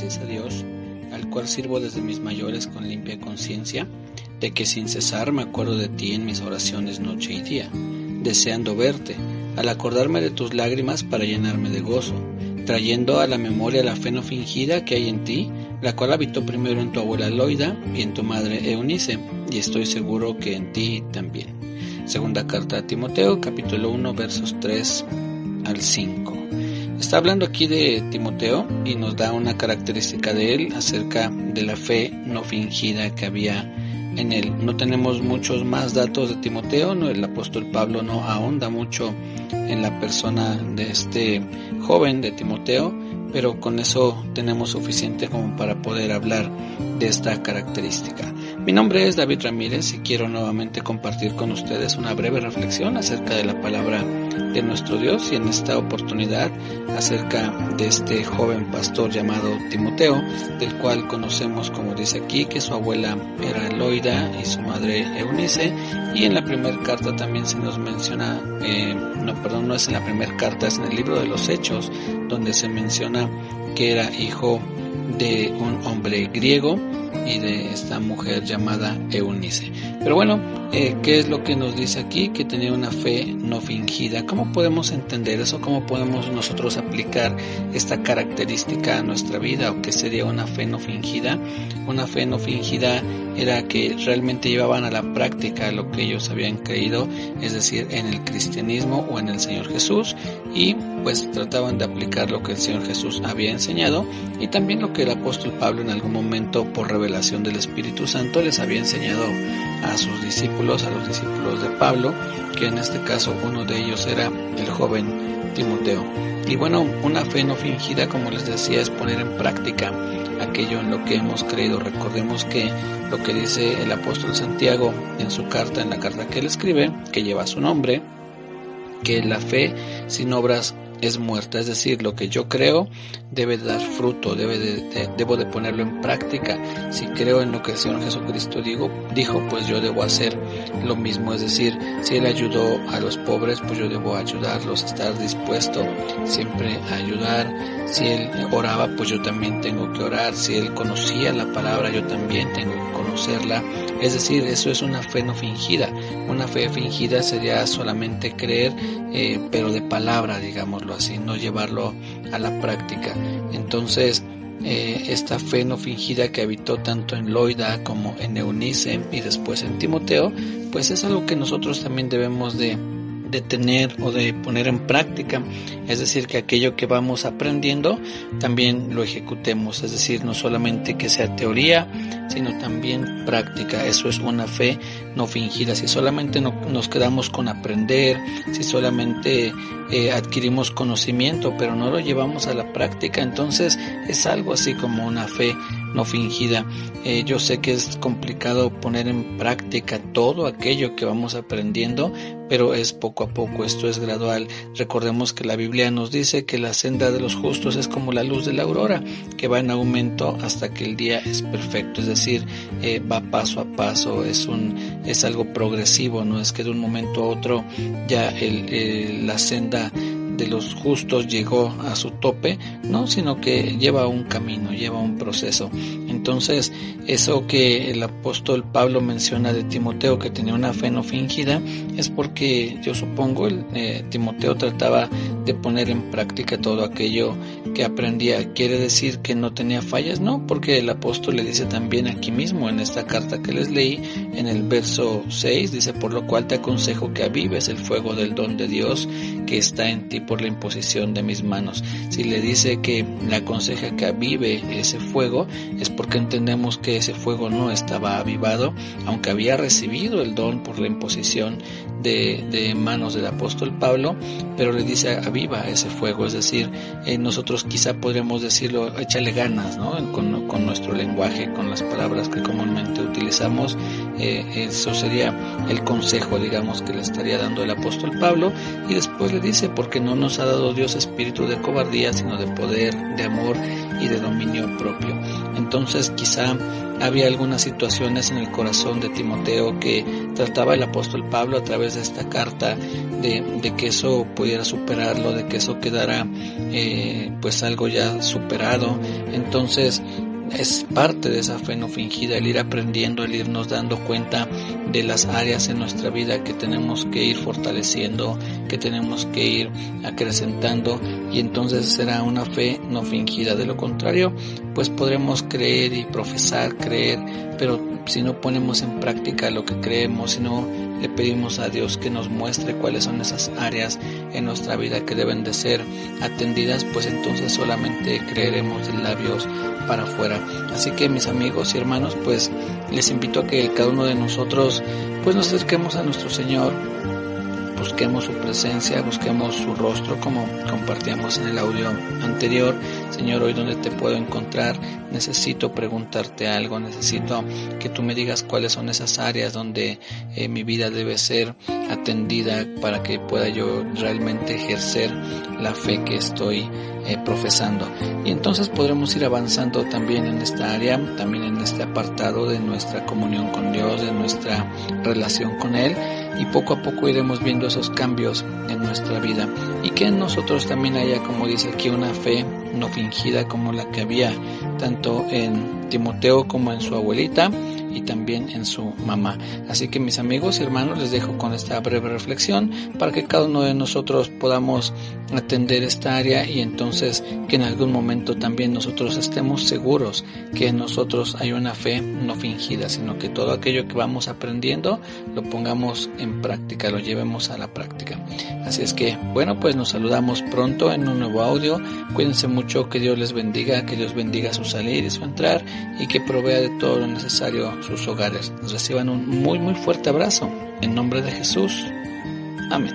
gracias a Dios, al cual sirvo desde mis mayores con limpia conciencia, de que sin cesar me acuerdo de ti en mis oraciones noche y día, deseando verte, al acordarme de tus lágrimas para llenarme de gozo, trayendo a la memoria la fe no fingida que hay en ti, la cual habitó primero en tu abuela Loida y en tu madre Eunice, y estoy seguro que en ti también. Segunda carta a Timoteo, capítulo 1, versos 3 al 5. Está hablando aquí de Timoteo y nos da una característica de él acerca de la fe no fingida que había en él. No tenemos muchos más datos de Timoteo, el apóstol Pablo no ahonda mucho en la persona de este joven de Timoteo, pero con eso tenemos suficiente como para poder hablar de esta característica. Mi nombre es David Ramírez y quiero nuevamente compartir con ustedes una breve reflexión acerca de la palabra de nuestro Dios y en esta oportunidad acerca de este joven pastor llamado Timoteo, del cual conocemos, como dice aquí, que su abuela era Loida y su madre Eunice, y en la primera carta también se nos menciona, no es en la primera carta, es en el libro de los Hechos, donde se menciona que era hijo de un hombre griego y de esta mujer llamada Eunice. Pero bueno, ¿qué es lo que nos dice aquí? Que tenía una fe no fingida. ¿Cómo podemos entender eso? ¿Cómo podemos nosotros aplicar esta característica a nuestra vida? ¿O qué sería una fe no fingida? Una fe no fingida era que realmente llevaban a la práctica lo que ellos habían creído, es decir, en el cristianismo o en el Señor Jesús, y pues trataban de aplicar lo que el Señor Jesús había enseñado y también lo que el apóstol Pablo en algún momento por revelación del Espíritu Santo les había enseñado a sus discípulos, a los discípulos de Pablo, que en este caso uno de ellos era el joven Timoteo. Y bueno, una fe no fingida, como les decía, es poner en práctica aquello en lo que hemos creído. Recordemos que lo que dice el apóstol Santiago en su carta, en la carta que él escribe, que lleva su nombre, que la fe sin obras es muerta, es decir, lo que yo creo debe dar fruto, debo de ponerlo en práctica. Si creo en lo que el Señor Jesucristo dijo, pues yo debo hacer lo mismo, es decir, si Él ayudó a los pobres, pues yo debo ayudarlos, estar dispuesto siempre a ayudar. Si Él oraba, pues yo también tengo que orar. Si Él conocía la palabra, yo también tengo que conocerla. Es decir, eso es una fe no fingida. Una fe fingida sería solamente creer, pero de palabra, digámoslo así, no llevarlo a la práctica. Entonces, esta fe no fingida que habitó tanto en Loida como en Eunice y después en Timoteo, pues es algo que nosotros también debemos de tener o de poner en práctica, es decir, que aquello que vamos aprendiendo también lo ejecutemos, es decir, no solamente que sea teoría, sino también práctica. Eso es una fe no fingida. Si solamente nos quedamos con aprender, si solamente adquirimos conocimiento, pero no lo llevamos a la práctica, entonces es algo así como una fe no fingida. Yo sé que es complicado poner en práctica todo aquello que vamos aprendiendo, pero es poco a poco, esto es gradual. Recordemos que la Biblia nos dice que la senda de los justos es como la luz de la aurora, que va en aumento hasta que el día es perfecto, es decir, va paso a paso, es algo progresivo, no es que de un momento a otro ya la senda de los justos llegó a su tope, no, sino que lleva un camino, lleva un proceso. Entonces, eso que el apóstol Pablo menciona de Timoteo, que tenía una fe no fingida, es porque yo supongo Timoteo trataba de poner en práctica todo aquello que aprendía. ¿Quiere decir que no tenía fallas? No, porque el apóstol le dice también aquí mismo en esta carta que les leí, en el verso 6, dice: por lo cual te aconsejo que avives el fuego del don de Dios que está en ti por la imposición de mis manos. Si le dice que le aconseja que avive ese fuego, es porque entendemos que ese fuego no estaba avivado, aunque había recibido el don por la imposición de manos del apóstol Pablo, pero le dice: aviva ese fuego, es decir, nosotros quizá podríamos decirlo, échale ganas, ¿no? Con nuestro lenguaje, con las palabras que comúnmente utilizamos, eso sería el consejo, digamos, que le estaría dando el apóstol Pablo. Y después le dice: porque no nos ha dado Dios espíritu de cobardía, sino de poder, de amor y de dominio propio. Entonces quizá había algunas situaciones en el corazón de Timoteo que trataba el apóstol Pablo a través de esta carta de que eso pudiera superarlo, de que eso quedara pues algo ya superado. Entonces es parte de esa fe no fingida, el ir aprendiendo, el irnos dando cuenta de las áreas en nuestra vida que tenemos que ir fortaleciendo, que tenemos que ir acrecentando, y entonces será una fe no fingida. De lo contrario, pues podremos creer y profesar, creer, pero si no ponemos en práctica lo que creemos, si no le pedimos a Dios que nos muestre cuáles son esas áreas en nuestra vida que deben de ser atendidas, pues entonces solamente creeremos de labios para afuera. Así que, mis amigos y hermanos, pues les invito a que cada uno de nosotros pues nos acerquemos a nuestro Señor, busquemos su presencia, busquemos su rostro, como compartíamos en el audio anterior. Señor, hoy donde te puedo encontrar, necesito preguntarte algo, necesito que tú me digas cuáles son esas áreas donde mi vida debe ser atendida para que pueda yo realmente ejercer la fe que estoy profesando. Y entonces podremos ir avanzando también en esta área, también en este apartado de nuestra comunión con Dios, de nuestra relación con Él, y poco a poco iremos viendo esos cambios en nuestra vida, y que en nosotros también haya, como dice aquí, una fe no fingida como la que había tanto en Timoteo como en su abuelita y también en su mamá. Así que, mis amigos y hermanos, les dejo con esta breve reflexión para que cada uno de nosotros podamos atender esta área, y entonces que en algún momento también nosotros estemos seguros que en nosotros hay una fe no fingida, sino que todo aquello que vamos aprendiendo lo pongamos en práctica, lo llevemos a la práctica. Así es que, bueno, pues nos saludamos pronto en un nuevo audio. Cuídense mucho, que Dios les bendiga, que Dios bendiga su salir y su entrar, y que provea de todo lo necesario sus hogares. Reciban un muy fuerte abrazo en nombre de Jesús. Amén.